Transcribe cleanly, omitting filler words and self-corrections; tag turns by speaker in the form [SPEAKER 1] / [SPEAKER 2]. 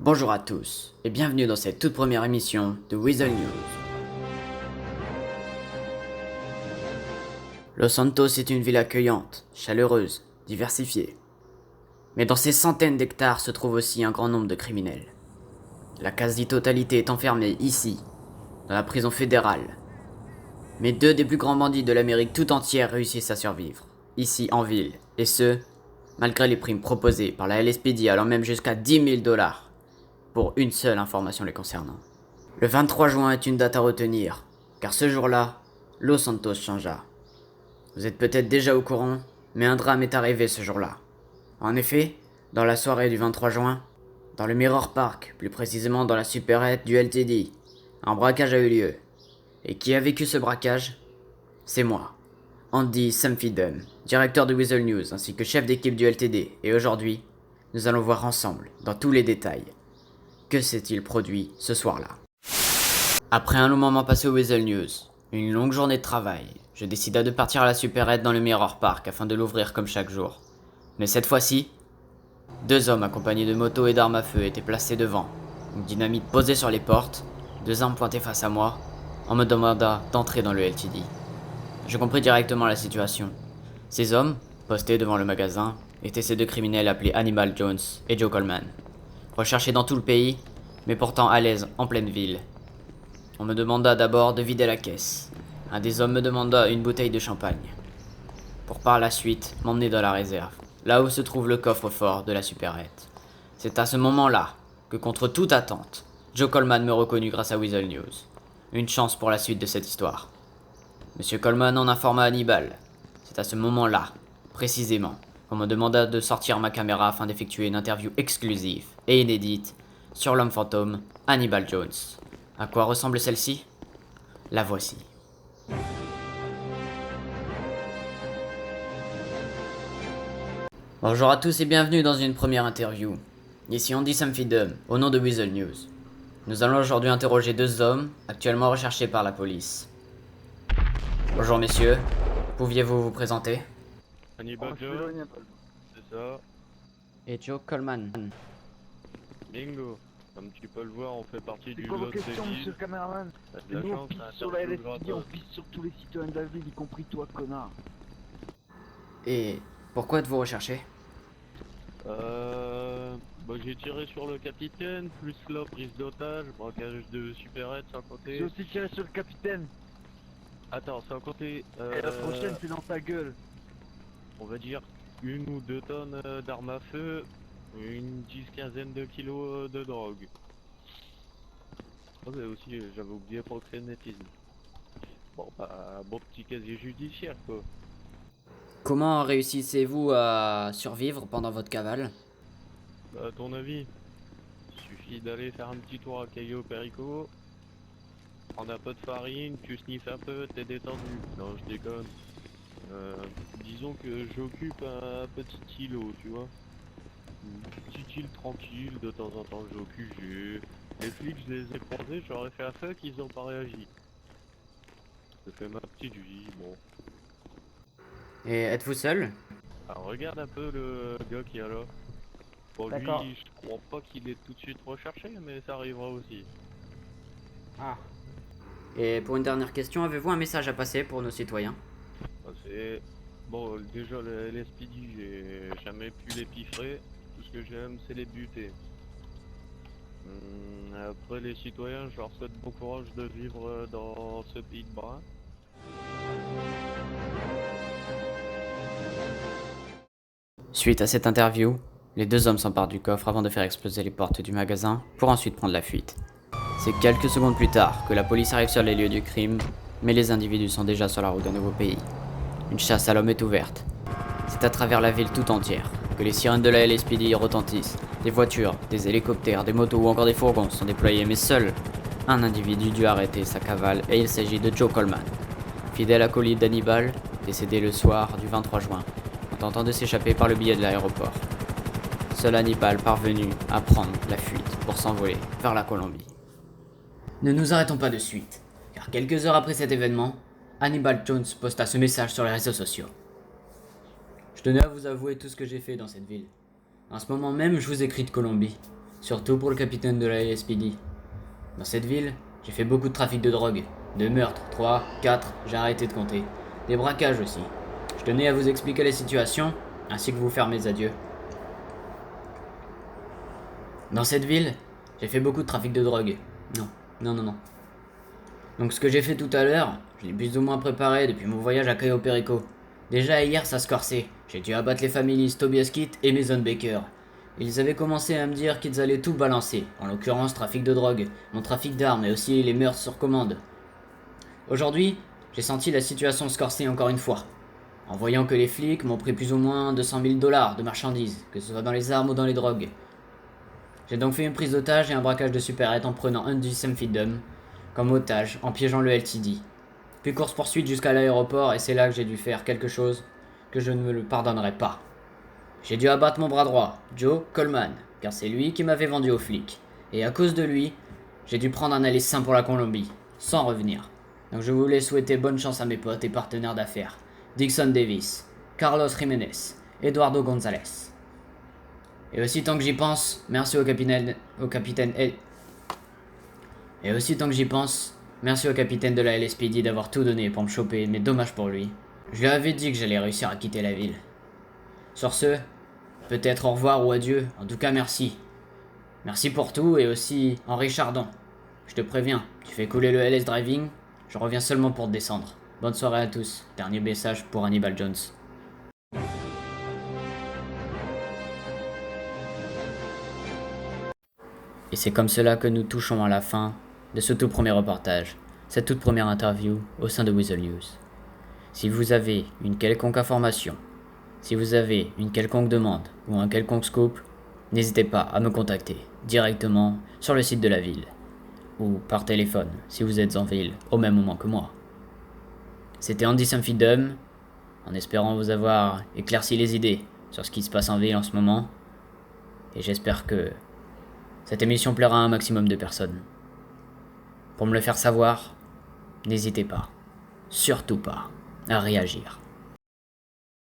[SPEAKER 1] Bonjour à tous et bienvenue dans cette toute première émission de Weasel News. Los Santos est une ville accueillante, chaleureuse, diversifiée. Mais dans ces centaines d'hectares se trouve aussi un grand nombre de criminels. La quasi-totalité est enfermée ici, dans la prison fédérale. Mais deux des plus grands bandits de l'Amérique tout entière réussissent à survivre, ici en ville, et ce, malgré les primes proposées par la LSPD allant même jusqu'à $10 000 pour une seule information les concernant. Le 23 juin est une date à retenir, car ce jour-là, Los Santos changea. Vous êtes peut-être déjà au courant, mais un drame est arrivé ce jour-là. En effet, dans la soirée du 23 juin, dans le Mirror Park, plus précisément dans la supérette du LTD, un braquage a eu lieu. Et qui a vécu ce braquage? C'est moi, Andy Samfidem, directeur de Weasel News ainsi que chef d'équipe du LTD, et aujourd'hui, nous allons voir ensemble, dans tous les détails, que s'est-il produit ce soir-là. Après un long moment passé au Weasel News, une longue journée de travail, je décida de partir à la supérette dans le Mirror Park afin de l'ouvrir comme chaque jour. Mais cette fois-ci, deux hommes accompagnés de motos et d'armes à feu étaient placés devant, une dynamite posée sur les portes, deux armes pointées face à moi. On me demanda d'entrer dans le LTD. Je compris directement la situation. Ces hommes, postés devant le magasin, étaient ces deux criminels appelés Hannibal Jones et Joe Coleman, recherchés dans tout le pays, mais pourtant à l'aise en pleine ville. On me demanda d'abord de vider la caisse. Un des hommes me demanda une bouteille de champagne, pour par la suite m'emmener dans la réserve, là où se trouve le coffre-fort de la supérette. C'est à ce moment-là que, contre toute attente, Joe Coleman me reconnut grâce à Weasel News. Une chance pour la suite de cette histoire. Monsieur Coleman en informa Hannibal. C'est à ce moment-là, précisément, qu'on me demanda de sortir ma caméra afin d'effectuer une interview exclusive et inédite sur l'homme fantôme Hannibal Jones. À quoi ressemble celle-ci? La voici. Bonjour à tous et bienvenue dans une première interview. Ici Andy Samfidem, au nom de Weasel News. Nous allons aujourd'hui interroger deux hommes actuellement recherchés par la police. Bonjour messieurs, pouviez-vous vous présenter?
[SPEAKER 2] Hannibal Jones, c'est ça.
[SPEAKER 1] Et Joe Coleman.
[SPEAKER 2] Bingo. Comme tu peux le voir, on fait partie
[SPEAKER 3] C'est
[SPEAKER 2] du
[SPEAKER 3] quoi vos
[SPEAKER 2] lot de
[SPEAKER 3] questions,
[SPEAKER 2] villes.
[SPEAKER 3] monsieur le caméraman?
[SPEAKER 2] T'as de la
[SPEAKER 3] Nous on
[SPEAKER 2] chance,
[SPEAKER 3] pisse
[SPEAKER 2] t'as un
[SPEAKER 3] sur la
[SPEAKER 2] interview
[SPEAKER 3] LSPD, on
[SPEAKER 2] gratos.
[SPEAKER 3] pisse sur tous les citoyens de la ville, y compris toi, connard.
[SPEAKER 1] Et pourquoi êtes-vous recherché?
[SPEAKER 2] J'ai tiré sur le capitaine, plus la prise d'otage, braquage de supérette, sans compter.
[SPEAKER 3] J'ai aussi tiré sur le capitaine,
[SPEAKER 2] Attends, sans compter.
[SPEAKER 3] et la prochaine c'est dans ta gueule.
[SPEAKER 2] On va dire 1 ou 2 tonnes d'armes à feu, une 10-15aine de kilos de drogue. Oh, mais aussi, j'avais oublié proxénétisme. Bon, bah, bon petit casier judiciaire, quoi.
[SPEAKER 1] Comment réussissez-vous à survivre pendant votre cavale?
[SPEAKER 2] Bah, à ton avis, suffit d'aller faire un petit tour à Cayo Perico, prendre un peu de farine, tu sniffes un peu, t'es détendu. Non, je déconne. Disons que j'occupe un petit îlot, tu vois. Une petite île tranquille, de temps en temps je vais au QG. Les flics, je les ai croisés, j'aurais fait un fuck, ils ont pas réagi. Je fais ma petite vie, bon.
[SPEAKER 1] Et êtes-vous seul?
[SPEAKER 2] Alors regarde un peu le gars qui est là. Bon,
[SPEAKER 1] D'accord.
[SPEAKER 2] lui, je crois pas qu'il est tout de suite recherché, mais ça arrivera aussi.
[SPEAKER 1] Ah. Et pour une dernière question, avez-vous un message à passer pour nos citoyens?
[SPEAKER 2] Bah, c'est... Bon, déjà, les LSPD, j'ai jamais pu les piffrer. Tout ce que j'aime, c'est les buter. Après, les citoyens, je leur souhaite bon courage de vivre dans ce pays de bras.
[SPEAKER 1] Suite à cette interview, les deux hommes s'emparent du coffre avant de faire exploser les portes du magasin pour ensuite prendre la fuite. C'est quelques secondes plus tard que la police arrive sur les lieux du crime, mais les individus sont déjà sur la route d'un nouveau pays. Une chasse à l'homme est ouverte. C'est à travers la ville tout entière que les sirènes de la LSPD retentissent. Des voitures, des hélicoptères, des motos ou encore des fourgons sont déployés, mais seul un individu dut arrêter sa cavale et il s'agit de Joe Coleman, fidèle acolyte d'Hannibal, décédé le soir du 23 juin, en tentant de s'échapper par le biais de l'aéroport. Seul Hannibal parvenu à prendre la fuite pour s'envoler vers la Colombie. Ne nous arrêtons pas de suite, car quelques heures après cet événement, Hannibal Jones posta ce message sur les réseaux sociaux. Je tenais à vous avouer tout ce que j'ai fait dans cette ville. En ce moment même, je vous écris de Colombie. surtout pour le capitaine de la LSPD. Dans cette ville, j'ai fait beaucoup de trafic de drogue, de meurtres, 3, 4, j'ai arrêté de compter. Des braquages aussi. Je tenais à vous expliquer la situation, ainsi que vous faire mes adieux. Dans cette ville, j'ai fait beaucoup de trafic de drogue. Non. Donc ce que j'ai fait tout à l'heure, je l'ai plus ou moins préparé depuis mon voyage à Cayo Perico. Déjà hier, ça se corsait. J'ai dû abattre les familles Tobias Kitt et Mason Baker. Ils avaient commencé à me dire qu'ils allaient tout balancer, en l'occurrence trafic de drogue, mon trafic d'armes et aussi les meurtres sur commande. Aujourd'hui, j'ai senti la situation se corser encore une fois, en voyant que les flics m'ont pris plus ou moins 200 000 $ de marchandises, que ce soit dans les armes ou dans les drogues. J'ai donc fait une prise d'otage et un braquage de supérette en prenant Andy Samfidum comme otage, en piégeant le LTD. Puis course-poursuite jusqu'à l'aéroport et c'est là que j'ai dû faire quelque chose que je ne me le pardonnerai pas. J'ai dû abattre mon bras droit, Joe Coleman, car c'est lui qui m'avait vendu aux flics. Et à cause de lui, j'ai dû prendre un aller sain pour la Colombie, sans revenir. Donc je voulais souhaiter bonne chance à mes potes et partenaires d'affaires, Dixon Davis, Carlos Jiménez, Eduardo González. Et aussi tant que j'y pense, merci au capitaine de la LSPD d'avoir tout donné pour me choper, mais dommage pour lui. Je lui avais dit que j'allais réussir à quitter la ville. Sur ce, peut-être au revoir ou adieu, en tout cas merci. Merci pour tout et aussi Henri Chardon. Je te préviens, tu fais couler le LS Driving, je reviens seulement pour te descendre. Bonne soirée à tous, dernier message pour Hannibal Jones. Et c'est comme cela que nous touchons à la fin de ce tout premier reportage, cette toute première interview au sein de Weasel News. Si vous avez une quelconque information, si vous avez une quelconque demande ou un quelconque scoop, n'hésitez pas à me contacter directement sur le site de la ville ou par téléphone si vous êtes en ville au même moment que moi. C'était Andy Samfidum, en espérant vous avoir éclairci les idées sur ce qui se passe en ville en ce moment, et j'espère que cette émission plaira à un maximum de personnes. Pour me le faire savoir, n'hésitez pas, surtout pas, à réagir.